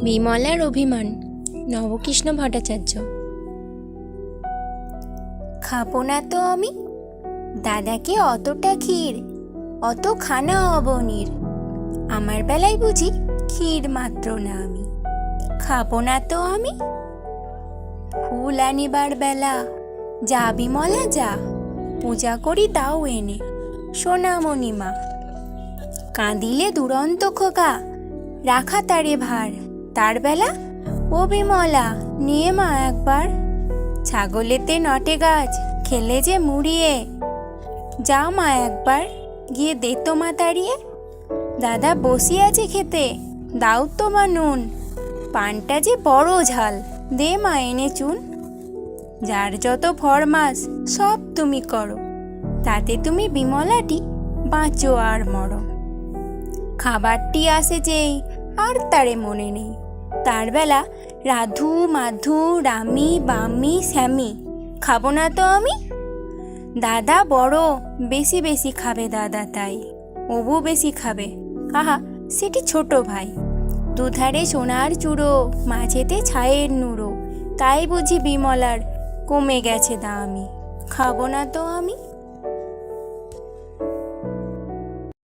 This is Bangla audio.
বিমলার অভিমান, নবকৃষ্ণ ভট্টাচার্য। খাবো না তো আমি, দাদাকে অতটা ক্ষীর, অত খানা অবনীর। আমার বেলায় বুঝি ক্ষীর মাত্র না আমি, খাবো না তো আমি। ফুল আনিবার বেলা যা বিমলা যা, পূজা করি দাও এনে সোনামণি মা। কাঁদিলে দুরন্ত খোকা, রাখা তারে ভার, তার বেলা ও বিমলা নিয়ে মা একবার। ছাগলেতে নটে গাছ খেলে যে মুড়িয়ে, যা মা একবার গিয়ে দে তো মা তাড়িয়ে। দাদা বসিয়ে আছে খেতে, দাও তো মা নুন, পানটা যে বড় ঝাল, দে মা এনে চুন। যার যত ফরমাস সব তুমি করো, তাতে তুমি বিমলাটি বাঁচো আর মরো। খাবারটি আসে যেই আর তারে মনে নেই, তার বেলা রাধু মাধু রামি বামি শ্যামি, খাবো না তো আমি। দাদা বড় বেশি বেশি খাবে দাদা, তাই অবু বেশি খাবে, আহা সেটি ছোট ভাই। দুধারে সোনার চূড়ো, মাঝেতে ছায়ের নুড়ো, তাই বুঝি বিমলার কমে গেছে দামি, খাবো না তো আমি।